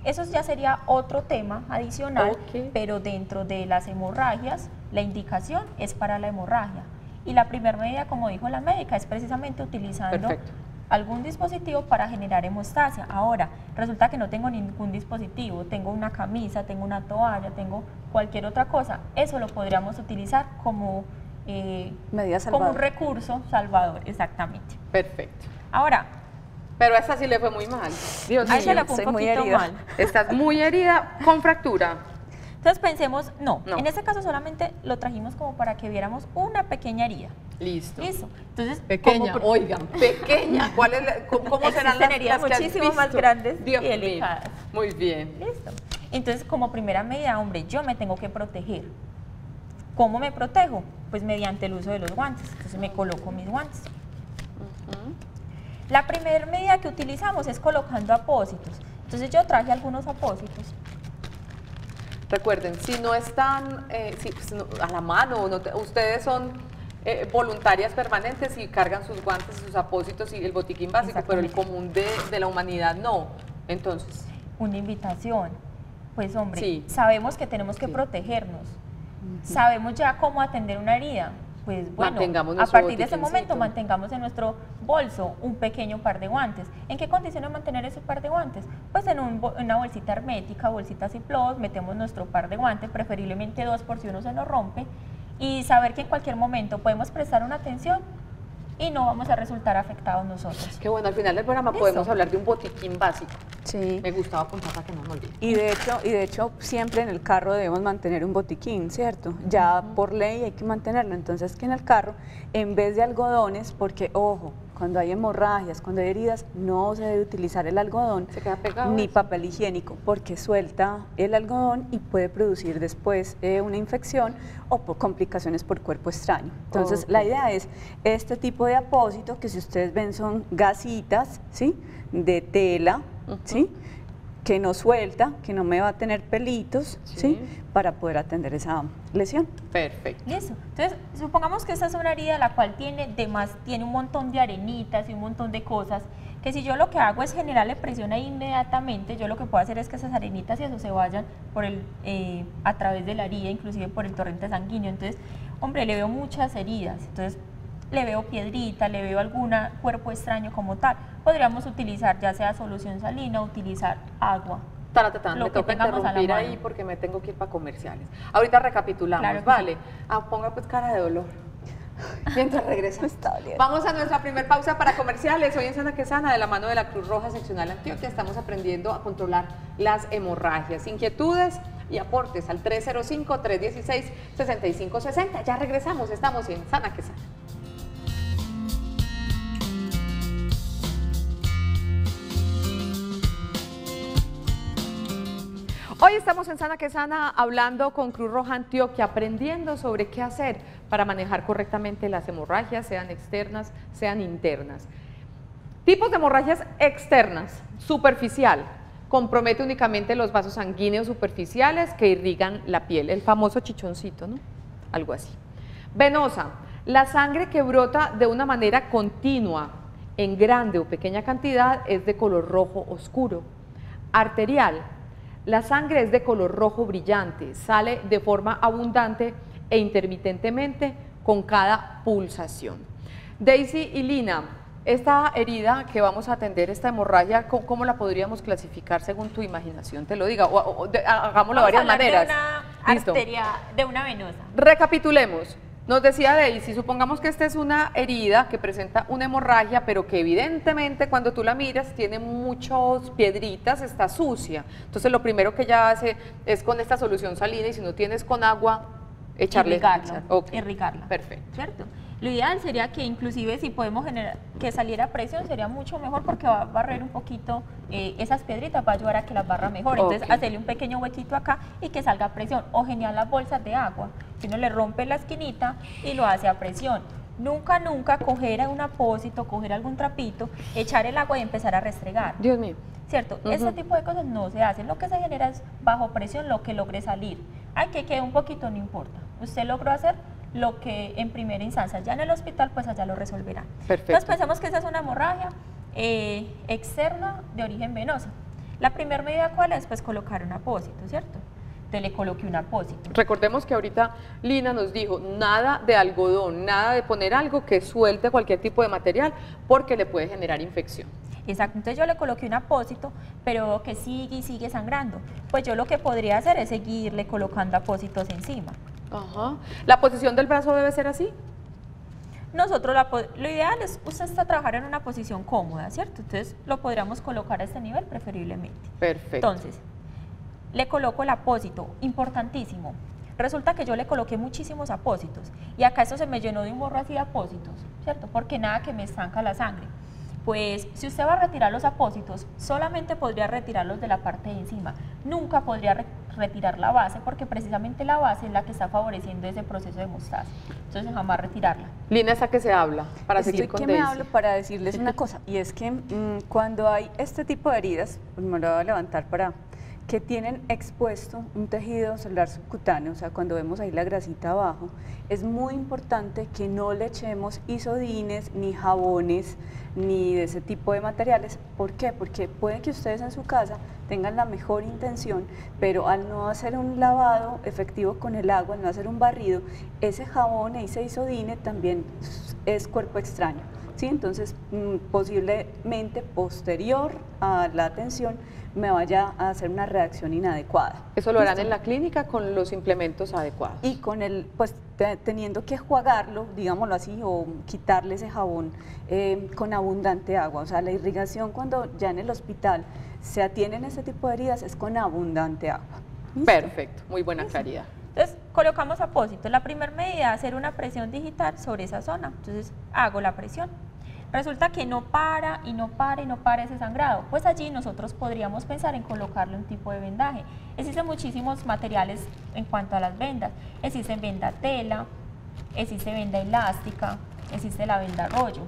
eso ya sería otro tema adicional, pero dentro de las hemorragias, la indicación es para la hemorragia. Y la primera medida, como dijo la médica, es precisamente utilizando algún dispositivo para generar hemostasia. Ahora, resulta que no tengo ningún dispositivo, tengo una camisa, tengo una toalla, tengo cualquier otra cosa. Eso lo podríamos utilizar como, como un recurso salvador, exactamente. Perfecto. Ahora, pero a esa sí le fue muy mal. Dios a ella mío, le fue un poquito mal. Estás muy herida con fractura. Entonces pensemos, no, en este caso solamente lo trajimos como para que viéramos una pequeña herida. Listo. Listo. Entonces, pequeña, oigan, pequeña. ¿Cuál es ¿Cómo serán las heridas que has muchísimo visto? más grandes Dios y delicadas? mío. Muy bien. Listo. Entonces, como primera medida, hombre, yo me tengo que proteger. ¿Cómo me protejo? Pues mediante el uso de los guantes. Entonces me coloco mis guantes. La primera medida que utilizamos es colocando apósitos. Entonces yo traje algunos apósitos. Recuerden, si no están a la mano, ustedes son voluntarias permanentes y cargan sus guantes, sus apósitos y el botiquín básico, pero el común de la humanidad no. Entonces, una invitación, pues hombre, sabemos que tenemos que protegernos, sabemos ya cómo atender una herida. Pues bueno, a partir de ese momento mantengamos en nuestro bolso un pequeño par de guantes. ¿En qué condiciones mantener ese par de guantes? Pues en una bolsita hermética, bolsita Ziploc, metemos nuestro par de guantes, preferiblemente 2 por si uno se nos rompe, y saber que en cualquier momento podemos prestar una atención y no vamos a resultar afectados nosotros. Qué bueno, al final del programa podemos hablar de un botiquín básico. Sí. Me gustaba apuntar para que no me olvide. Y de hecho, siempre en el carro debemos mantener un botiquín, ¿cierto? Ya por ley hay que mantenerlo. Entonces, que en el carro, en vez de algodones, porque, ojo, cuando hay hemorragias, cuando hay heridas, no se debe utilizar el algodón ni papel higiénico, porque suelta el algodón y puede producir después una infección o complicaciones por cuerpo extraño. Entonces, la idea es este tipo de apósito, que si ustedes ven son gasitas, ¿sí? De tela, ¿sí? que no suelta, que no me va a tener pelitos, ¿sí? Para poder atender esa lesión. Perfecto. Listo. Entonces, supongamos que esta es una herida la cual tiene un montón de arenitas y un montón de cosas, que si yo lo que hago es generarle presión ahí inmediatamente, yo lo que puedo hacer es que esas arenitas y eso se vayan a través de la herida, inclusive por el torrente sanguíneo. Entonces, hombre, le veo muchas heridas, entonces le veo piedrita, le veo algún cuerpo extraño como tal. Podríamos utilizar ya sea solución salina, utilizar agua. Me toca interrumpir ahí porque me tengo que ir para comerciales. Ahorita recapitulamos, claro, ¿vale? Sí. Ponga pues cara de dolor. Mientras regresamos. Vamos a nuestra primer pausa para comerciales. Hoy en Sana que Sana, de la mano de la Cruz Roja Seccional Antioquia, estamos aprendiendo a controlar las hemorragias. Inquietudes y aportes al 305-316-6560. Ya regresamos, estamos en Sana que Sana. Hoy estamos en Sana que Sana hablando con Cruz Roja Antioquia, aprendiendo sobre qué hacer para manejar correctamente las hemorragias, sean externas, sean internas. Tipos de hemorragias externas: superficial, compromete únicamente los vasos sanguíneos superficiales que irrigan la piel, el famoso chichoncito, ¿no? Algo así. Venosa, la sangre que brota de una manera continua, en grande o pequeña cantidad, es de color rojo oscuro. Arterial, la sangre es de color rojo brillante, sale de forma abundante e intermitentemente con cada pulsación. Daisy y Lina, esta herida que vamos a atender, esta hemorragia, ¿cómo la podríamos clasificar según tu imaginación? Te lo diga, hagámoslo de varias maneras. De una arteria, de una venosa. Recapitulemos. Nos decía Daisy, supongamos que esta es una herida que presenta una hemorragia, pero que evidentemente cuando tú la miras tiene muchas piedritas, está sucia. Entonces lo primero que ella hace es con esta solución salina, y si no tienes con agua, echarle. Irrigarla. Perfecto. ¿Cierto? Lo ideal sería que inclusive si podemos generar que saliera presión, sería mucho mejor, porque va a barrer un poquito esas piedritas, va a ayudar a que las barra mejor. Entonces hacerle un pequeño huequito acá y que salga presión, o genial las bolsas de agua, si uno le rompe la esquinita y lo hace a presión. Nunca coger un apósito, coger algún trapito, echar el agua y empezar a restregar. Dios mío. ¿Cierto? Ese tipo de cosas no se hacen. Lo que se genera es bajo presión lo que logre salir. Ay, que quede un poquito, no importa. Usted logró hacer lo que en primera instancia, ya en el hospital, pues allá lo resolverán. Perfecto. Entonces pensemos que esa es una hemorragia externa de origen venoso. La primera medida, ¿cuál es? Pues colocar un apósito, ¿cierto? Entonces le coloqué un apósito. Recordemos que ahorita Lina nos dijo, nada de algodón, nada de poner algo que suelte cualquier tipo de material, porque le puede generar infección. Exacto, entonces yo le coloqué un apósito, pero que sigue y sigue sangrando. Pues yo lo que podría hacer es seguirle colocando apósitos encima. Ajá. ¿La posición del brazo debe ser así? Nosotros, lo ideal es usted trabajar en una posición cómoda, ¿cierto? Entonces lo podríamos colocar a este nivel preferiblemente. Perfecto. Entonces, le coloco el apósito, importantísimo. Resulta que yo le coloqué muchísimos apósitos y acá esto se me llenó de un morro así de apósitos, ¿cierto? Porque nada que me estanca la sangre. Pues si usted va a retirar los apósitos, solamente podría retirarlos de la parte de encima. Nunca podría retirar la base, porque precisamente la base es la que está favoreciendo ese proceso de hemostasis. Entonces jamás retirarla. Lina, ¿esa que se habla? Para seguir con Daisy. Me hablo para decirles una cosa, y es que cuando hay este tipo de heridas, pues me lo voy a levantar para que tienen expuesto un tejido celular subcutáneo, o sea, cuando vemos ahí la grasita abajo, es muy importante que no le echemos isodines, ni jabones, ni de ese tipo de materiales. ¿Por qué? Porque puede que ustedes en su casa tengan la mejor intención, pero al no hacer un lavado efectivo con el agua, al no hacer un barrido, ese jabón, ese isodine también es cuerpo extraño, ¿sí? Entonces, posiblemente posterior a la atención, me vaya a hacer una reacción inadecuada. Eso lo harán en la clínica con los implementos adecuados. Y con el, pues teniendo que enjuagarlo, digámoslo así, o quitarle ese jabón con abundante agua. O sea, la irrigación cuando ya en el hospital se atienden ese tipo de heridas es con abundante agua. ¿Listo? Perfecto, muy buena claridad. Entonces colocamos apósitos. La primera medida es hacer una presión digital sobre esa zona. Entonces hago la presión. Resulta que no para y no para y no para ese sangrado. Pues allí nosotros podríamos pensar en colocarle un tipo de vendaje. Existen muchísimos materiales en cuanto a las vendas. Existen venda tela, existe venda elástica, existe la venda rollo.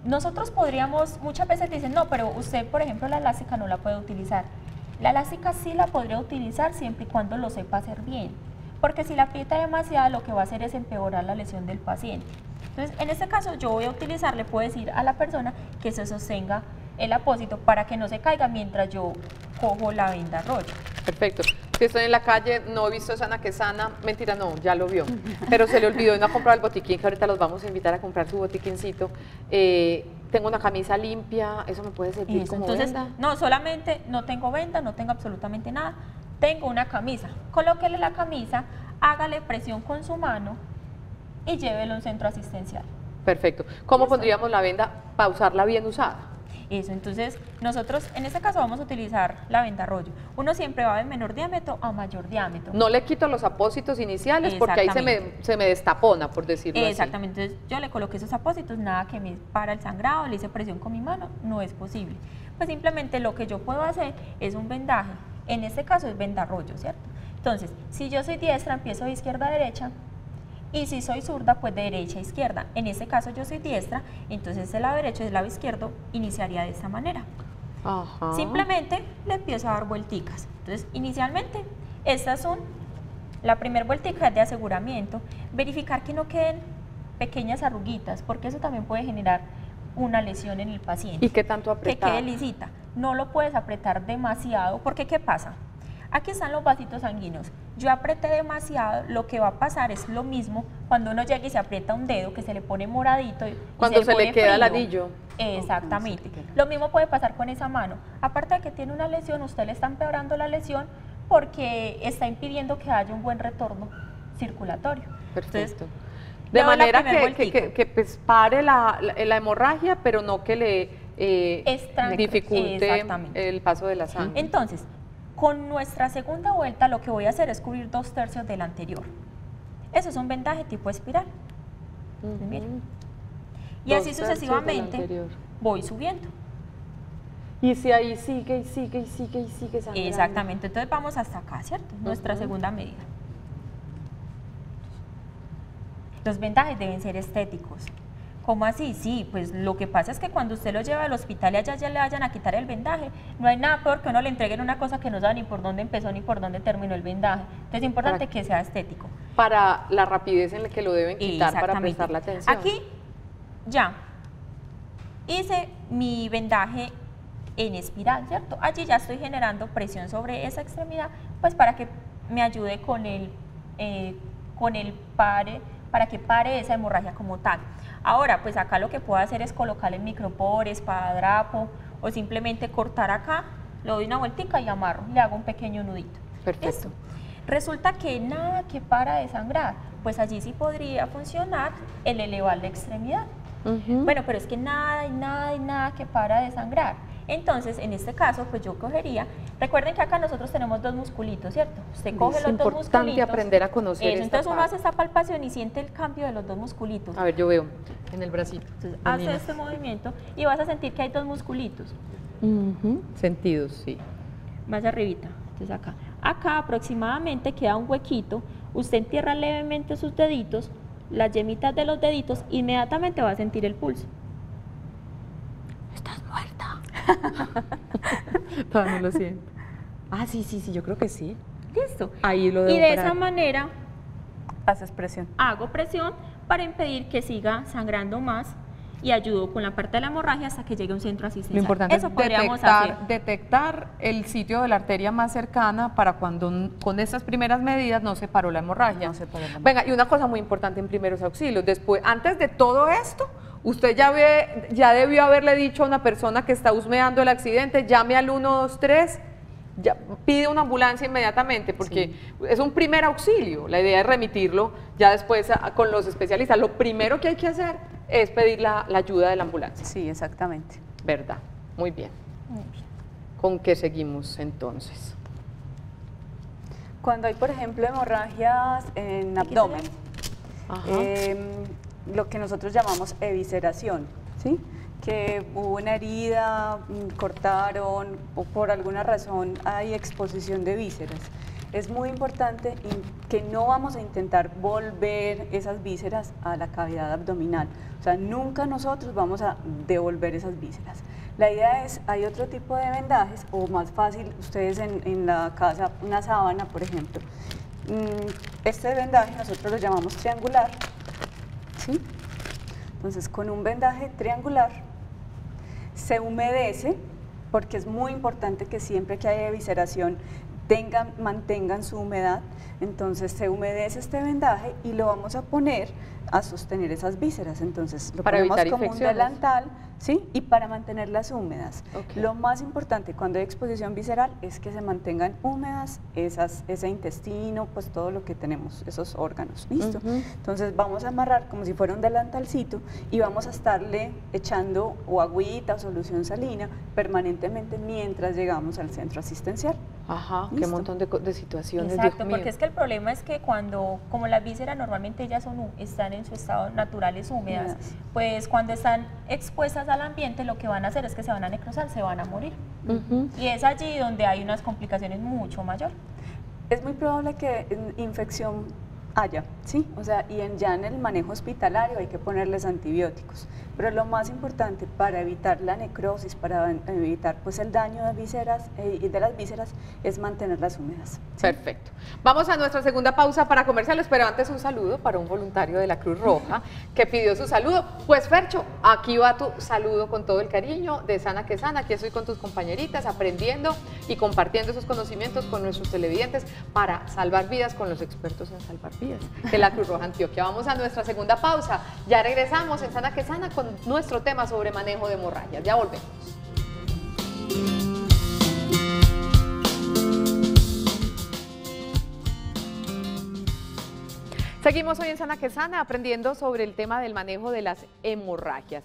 Nosotros podríamos, muchas veces dicen, no, pero usted, por ejemplo, la elástica no la puede utilizar. La elástica sí la podría utilizar siempre y cuando lo sepa hacer bien, porque si la aprieta demasiado lo que va a hacer es empeorar la lesión del paciente. Entonces, en este caso yo voy a utilizar, le puedo decir a la persona que se sostenga el apósito para que no se caiga mientras yo cojo la venda rollo. Perfecto. Si estoy en la calle, no he visto Sana que Sana, mentira, no, ya lo vio, pero se le olvidó y no ha comprado el botiquín, que ahorita los vamos a invitar a comprar su botiquincito. Tengo una camisa limpia, ¿eso me puede servir como entonces, venda? No, solamente no tengo venda, no tengo absolutamente nada, tengo una camisa. Colóquele la camisa, hágale presión con su mano y llévelo a un centro asistencial. Perfecto. ¿Cómo pondríamos la venda para usarla bien usada? Eso, entonces nosotros en este caso vamos a utilizar la venda rollo. Uno siempre va de menor diámetro a mayor diámetro. No le quito los apósitos iniciales porque ahí se me destapona, por decirlo así. Exactamente, entonces yo le coloqué esos apósitos, nada que me para el sangrado, le hice presión con mi mano, no es posible. Pues simplemente lo que yo puedo hacer es un vendaje, en este caso es venda rollo, ¿cierto? Entonces, si yo soy diestra, empiezo de izquierda a derecha, y si soy zurda, pues de derecha a izquierda. En este caso yo soy diestra, entonces el lado derecho y el lado izquierdo iniciaría de esta manera. Ajá. Simplemente le empiezo a dar vuelticas. Entonces, inicialmente, estas son, la primera vueltica es de aseguramiento, verificar que no queden pequeñas arruguitas, porque eso también puede generar una lesión en el paciente. ¿Y qué tanto apretar? Que quede lisita. No lo puedes apretar demasiado, porque ¿qué pasa? Aquí están los vasitos sanguíneos. Yo apreté demasiado, lo que va a pasar es lo mismo cuando uno llega y se aprieta un dedo que se le pone moradito. Cuando se le queda el anillo. Exactamente. Lo mismo puede pasar con esa mano. Aparte de que tiene una lesión, usted le está empeorando la lesión porque está impidiendo que haya un buen retorno circulatorio. Perfecto. Entonces, de manera que pues, pare la hemorragia, pero no que le dificulte el paso de la sangre. Entonces, con nuestra segunda vuelta lo que voy a hacer es cubrir 2/3 del anterior. Eso es un vendaje tipo espiral. Miren. Y así sucesivamente voy subiendo. Y si ahí sigue y sigue y sigue y sigue sangrando. Exactamente, entonces vamos hasta acá, ¿cierto? Nuestra segunda medida. Los vendajes deben ser estéticos. ¿Cómo así? Sí, pues lo que pasa es que cuando usted lo lleva al hospital y allá ya le vayan a quitar el vendaje, no hay nada peor que uno le entreguen una cosa que no sabe ni por dónde empezó ni por dónde terminó el vendaje. Entonces es importante que sea estético. Para la rapidez en la que lo deben quitar para prestar la atención. Aquí ya hice mi vendaje en espiral, ¿cierto? Allí ya estoy generando presión sobre esa extremidad, pues para que me ayude con el pare, para que pare esa hemorragia como tal. Ahora, pues acá lo que puedo hacer es colocarle micropores, espadadrapo o simplemente cortar acá, le doy una vueltica y amarro, le hago un pequeño nudito. Perfecto. Esto. Resulta que nada que para de sangrar, pues allí sí podría funcionar el elevar la extremidad. Bueno, pero es que nada y nada y nada que para de sangrar. Entonces, en este caso, pues yo cogería, recuerden que acá nosotros tenemos dos musculitos, ¿cierto? Usted coge los dos musculitos. Es importante aprender a conocer eso, entonces uno hace esta palpación y siente el cambio de los dos musculitos. A ver, yo veo en el bracito. Entonces, hace este movimiento y vas a sentir que hay dos musculitos. Sentidos, sí. Más arribita, entonces acá. Acá aproximadamente queda un huequito, usted entierra levemente sus deditos, las yemitas de los deditos, inmediatamente va a sentir el pulso. Estás muerta. Todavía no lo siento. Ah, sí, yo creo que sí. Listo. Ahí lo debo y de parar. esa manera haces presión. Hago presión para impedir que siga sangrando más y ayudo con la parte de la hemorragia hasta que llegue a un centro asistencial. Lo importante Eso es detectar el sitio de la arteria más cercana para cuando con estas primeras medidas no se paró la hemorragia. No se paró la hemorragia. Venga, y una cosa muy importante en primeros auxilios, después, antes de todo esto, usted ya debió haberle dicho a una persona que está husmeando el accidente, llame al 123, ya, pide una ambulancia inmediatamente, porque es un primer auxilio. La idea es remitirlo ya después con los especialistas. Lo primero que hay que hacer es pedir la ayuda de la ambulancia. Sí, exactamente. ¿Verdad? Muy bien. ¿Con qué seguimos entonces? Cuando hay, por ejemplo, hemorragias en abdomen, lo que nosotros llamamos evisceración, ¿sí? Que hubo una herida, cortaron o por alguna razón hay exposición de vísceras. es muy importante que no vamos a intentar volver esas vísceras a la cavidad abdominal. O sea, nunca nosotros vamos a devolver esas vísceras. La idea es, hay otro tipo de vendajes, o más fácil, ustedes en la casa, una sábana, por ejemplo. Este vendaje nosotros lo llamamos triangular, ¿sí? Entonces, con un vendaje triangular se humedece, porque es muy importante que siempre que haya evisceración mantengan su humedad. Entonces se humedece este vendaje y lo vamos a poner a sostener esas vísceras. Entonces lo ponemos como un delantal, ¿sí? Y para mantenerlas húmedas. Lo más importante cuando hay exposición visceral es que se mantengan húmedas ese intestino, pues todo lo que tenemos, esos órganos, ¿listo? Entonces vamos a amarrar como si fuera un delantalcito y vamos a estarle echando o agüita o solución salina permanentemente mientras llegamos al centro asistencial. Ajá, qué montón de situaciones. Exacto, porque es que el problema es que como las vísceras normalmente ellas están en su estado naturales húmedas, pues cuando están expuestas al ambiente lo que van a hacer es que se van a necrosar, se van a morir. Y es allí donde hay unas complicaciones mucho mayores. Es muy probable que infección haya, ¿sí? O sea, ya en el manejo hospitalario hay que ponerles antibióticos, pero lo más importante para evitar la necrosis, para evitar pues el daño de vísceras de las vísceras es mantenerlas húmedas. ¿Sí? Perfecto. Vamos a nuestra segunda pausa para comerciales, pero antes un saludo para un voluntario de la Cruz Roja que pidió su saludo. Pues Fercho, aquí va tu saludo con todo el cariño de Sana que Sana. Aquí estoy con tus compañeritas aprendiendo y compartiendo esos conocimientos con nuestros televidentes para salvar vidas con los expertos en salvar vidas de la Cruz Roja Antioquia. Vamos a nuestra segunda pausa. Ya regresamos en Sana que Sana con nuestro tema sobre manejo de hemorragias. Ya volvemos. Seguimos hoy en Sana que Sana aprendiendo sobre el tema del manejo de las hemorragias.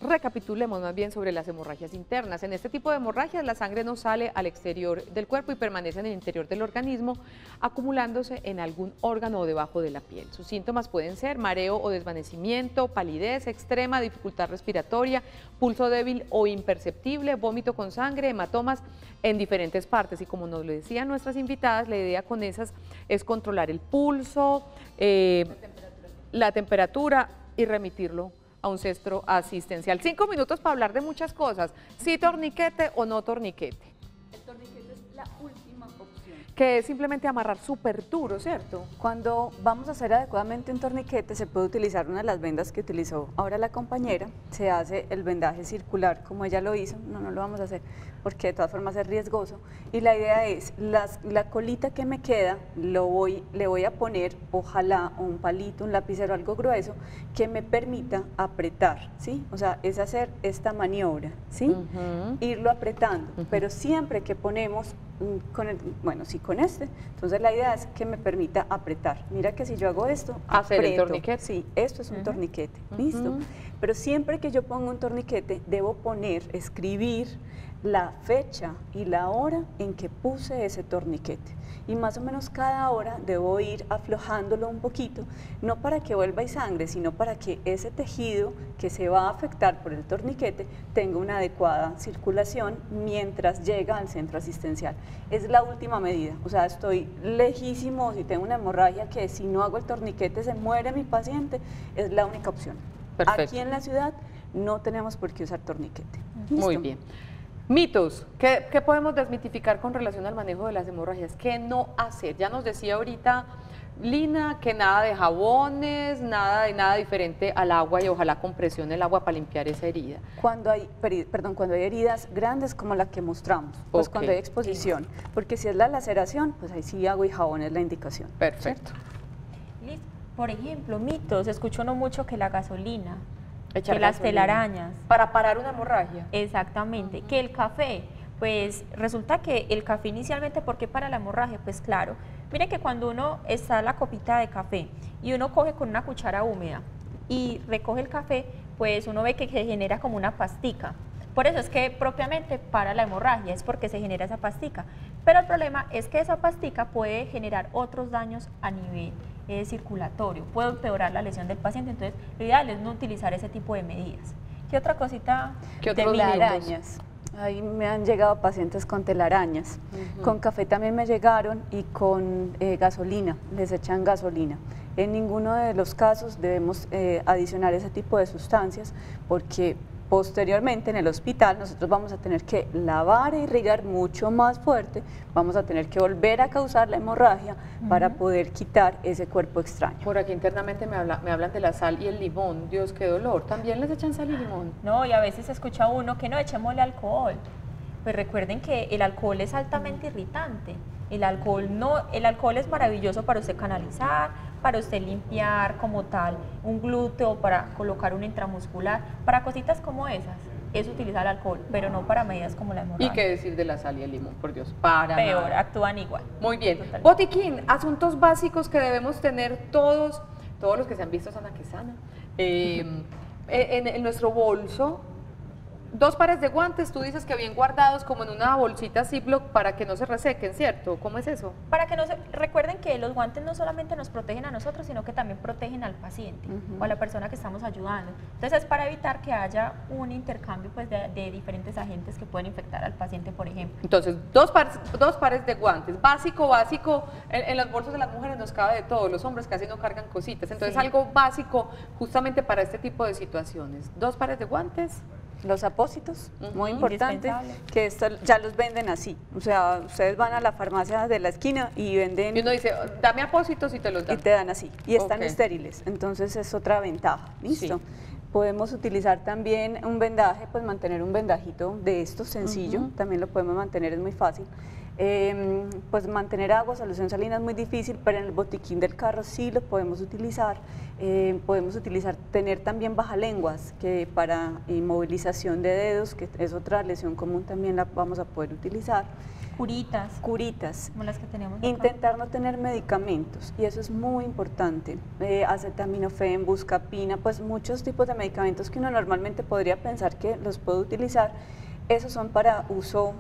Recapitulemos más bien sobre las hemorragias internas. En este tipo de hemorragias la sangre no sale al exterior del cuerpo y permanece en el interior del organismo, acumulándose en algún órgano o debajo de la piel. Sus síntomas pueden ser mareo o desvanecimiento, palidez extrema, dificultad respiratoria, pulso débil o imperceptible, vómito con sangre, hematomas en diferentes partes. Y como nos lo decían nuestras invitadas, la idea con esas es controlar el pulso, la temperatura y remitirlo a un centro asistencial. 5 minutos para hablar de muchas cosas. ¿Sí torniquete o no torniquete? El torniquete es la última opción. Que es simplemente amarrar súper duro, ¿cierto? Cuando vamos a hacer adecuadamente un torniquete se puede utilizar una de las vendas que utilizó ahora la compañera. Se hace el vendaje circular como ella lo hizo. No lo vamos a hacer porque de todas formas es riesgoso. Y la idea es, la colita que me queda, le voy a poner, ojalá, un palito, un lapicero, algo grueso, que me permita apretar, ¿sí? O sea, es hacer esta maniobra, ¿sí? Irlo apretando, pero siempre que ponemos con este, entonces la idea es que me permita apretar. Mira que si yo hago esto, hacer el torniquete. Sí, esto es un torniquete, ¿listo? Pero siempre que yo pongo un torniquete, debo escribir la fecha y la hora en que puse ese torniquete. Y más o menos cada hora debo ir aflojándolo un poquito, no para que vuelva y sangre, sino para que ese tejido que se va a afectar por el torniquete tenga una adecuada circulación mientras llega al centro asistencial. Es la última medida, o sea, estoy lejísimo, si tengo una hemorragia que si no hago el torniquete se muere mi paciente, es la única opción. Perfecto. Aquí en la ciudad no tenemos por qué usar torniquete. Muy bien. Mitos, ¿qué podemos desmitificar con relación al manejo de las hemorragias? ¿Qué no hacer? Ya nos decía ahorita Lina que nada de jabones, nada diferente al agua y ojalá con presión el agua para limpiar esa herida. Cuando hay heridas grandes como la que mostramos, pues cuando hay exposición, porque si es la laceración, pues ahí sí agua y jabón es la indicación. Perfecto. ¿Cierto? Por ejemplo, mitos, escucho no mucho que la gasolina, Echar que las gasolina. telarañas. Para parar una hemorragia. Exactamente, que el café, pues resulta que el café inicialmente, ¿por qué para la hemorragia? Pues claro, miren que cuando uno está la copita de café y uno coge con una cuchara húmeda y recoge el café, pues uno ve que se genera como una pastica. Por eso es que propiamente para la hemorragia, es porque se genera esa pastica. Pero el problema es que esa pastica puede generar otros daños a nivel circulatorio, puede empeorar la lesión del paciente, entonces lo ideal es no utilizar ese tipo de medidas. ¿Qué otra cosita? ¿Qué otros Telarañas. Ahí me han llegado pacientes con telarañas. Con café también me llegaron y con gasolina, les echan gasolina. En ninguno de los casos debemos adicionar ese tipo de sustancias porque posteriormente en el hospital nosotros vamos a tener que lavar e irrigar mucho más fuerte, vamos a tener que volver a causar la hemorragia para poder quitar ese cuerpo extraño. Por aquí internamente me hablan de la sal y el limón. Dios, qué dolor. ¿También les echan sal y limón? No, y a veces escucha uno que no, echémosle alcohol. Pues recuerden que el alcohol es altamente irritante. El alcohol es maravilloso para usted canalizar, para usted limpiar como tal un glúteo, para colocar un intramuscular, para cositas como esas. Es utilizar el alcohol, pero no para medidas como la hemorragia. ¿Y qué decir de la sal y el limón? Por Dios, para peor, nada. actúan igual. Muy bien. Totalmente. Botiquín, asuntos básicos que debemos tener todos los que se han visto Sana que Sana, en nuestro bolso. 2 pares de guantes, tú dices que bien guardados como en una bolsita Ziploc para que no se resequen, ¿cierto? ¿Cómo es eso? Para que recuerden que los guantes no solamente nos protegen a nosotros, sino que también protegen al paciente o a la persona que estamos ayudando. Entonces es para evitar que haya un intercambio pues, de diferentes agentes que pueden infectar al paciente, por ejemplo. Entonces, dos pares de guantes, básico, en los bolsos de las mujeres nos cabe de todo, los hombres casi no cargan cositas, entonces Sí. algo básico justamente para este tipo de situaciones. 2 pares de guantes. Los apósitos, muy importante, indispensable. que esto ya los venden así, o sea, ustedes van a la farmacia de la esquina y venden Y uno dice, dame apósitos y te los y dan. te dan así, y están Ok. estériles, entonces es otra ventaja, ¿listo? Sí. Podemos utilizar también un vendaje, pues mantener un vendajito de estos sencillo, también lo podemos mantener, es muy fácil. Pues mantener agua, solución salina es muy difícil, pero en el botiquín del carro sí lo podemos utilizar. Tener también bajalenguas, que para inmovilización de dedos, que es otra lesión común, también la vamos a poder utilizar. Curitas. Como las que tenemos acá. Intentar no tener medicamentos, y eso es muy importante. Acetaminofén, buscapina, pues muchos tipos de medicamentos que uno normalmente podría pensar que los puede utilizar, esos son para uso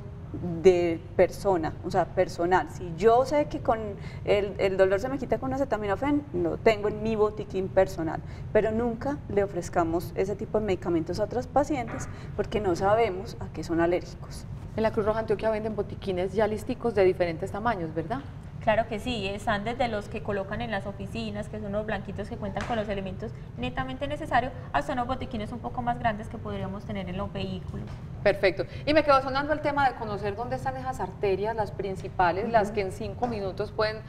de persona, o sea, personal. Si yo sé que con el dolor se me quita con acetaminofén, lo tengo en mi botiquín personal, pero nunca le ofrezcamos ese tipo de medicamentos a otros pacientes porque no sabemos a qué son alérgicos. En la Cruz Roja Antioquia venden botiquines ya listicos de diferentes tamaños, ¿verdad? Claro que sí, están desde los que colocan en las oficinas, que son los blanquitos que cuentan con los elementos netamente necesarios, hasta unos botiquines un poco más grandes que podríamos tener en los vehículos. Perfecto. Y me quedó sonando el tema de conocer dónde están esas arterias, las principales, las que en 5 minutos pueden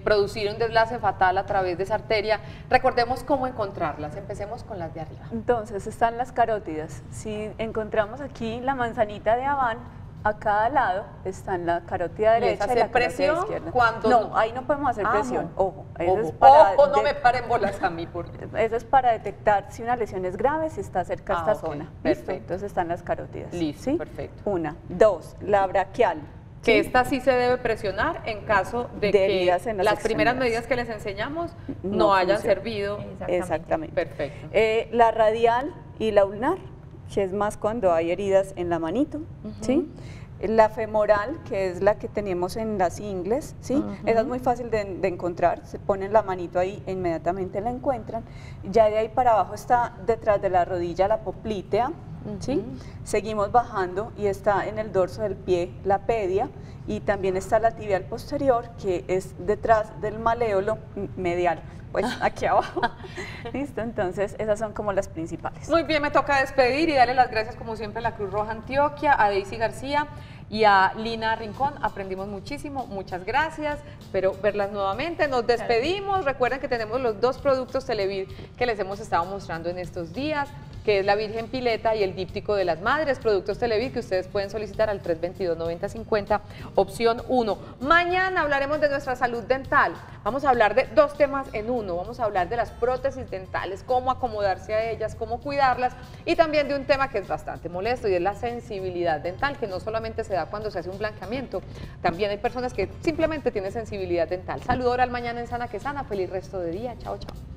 producir un deslace fatal a través de esa arteria. Recordemos cómo encontrarlas. Empecemos con las de arriba. Entonces están las carótidas. Si encontramos aquí la manzanita de Habán, a cada lado están la carótida ¿Y es derecha y hacer la carótida presión izquierda. cuando No, ahí no podemos hacer presión. no. Ojo, eso Ojo, es para ojo, no me paren bolas a mí. Eso es para detectar si una lesión es grave, si está cerca a esta ok, zona. ¿Listo? perfecto. Entonces están las carótidas. Listo, ¿sí? perfecto. 1, 2, la braquial. Que ¿sí? esta sí se debe presionar en caso de que heridas en las las primeras extremidades. medidas que les enseñamos no No hayan funciona. servido. Exactamente. Perfecto. La radial y la ulnar, que es más cuando hay heridas en la manito, ¿sí? La femoral, que es la que tenemos en las ingles, ¿sí? Esa es muy fácil de encontrar, se ponen la manito ahí, inmediatamente la encuentran. Ya de ahí para abajo está detrás de la rodilla la poplitea, ¿sí? Seguimos bajando y está en el dorso del pie la pedia, y también está la tibial posterior, que es detrás del maléolo medial, pues aquí abajo. ¿Listo? Entonces esas son como las principales. Muy bien, me toca despedir y darle las gracias como siempre a la Cruz Roja Antioquia, a Daisy García y a Lina Rincón. Aprendimos muchísimo, muchas gracias, espero verlas nuevamente. Nos despedimos, recuerden que tenemos los 2 productos Televid que les hemos estado mostrando en estos días, que es la Virgen Pileta y el díptico de las madres, productos Televid que ustedes pueden solicitar al 322-9050, opción 1. Mañana hablaremos de nuestra salud dental. Vamos a hablar de 2 temas en uno. Vamos a hablar de las prótesis dentales, cómo acomodarse a ellas, cómo cuidarlas, y también de un tema que es bastante molesto y es la sensibilidad dental, que no solamente se da cuando se hace un blanqueamiento, también hay personas que simplemente tienen sensibilidad dental. Saludo oral mañana en Sana que Sana. Feliz resto de día. Chao, chao.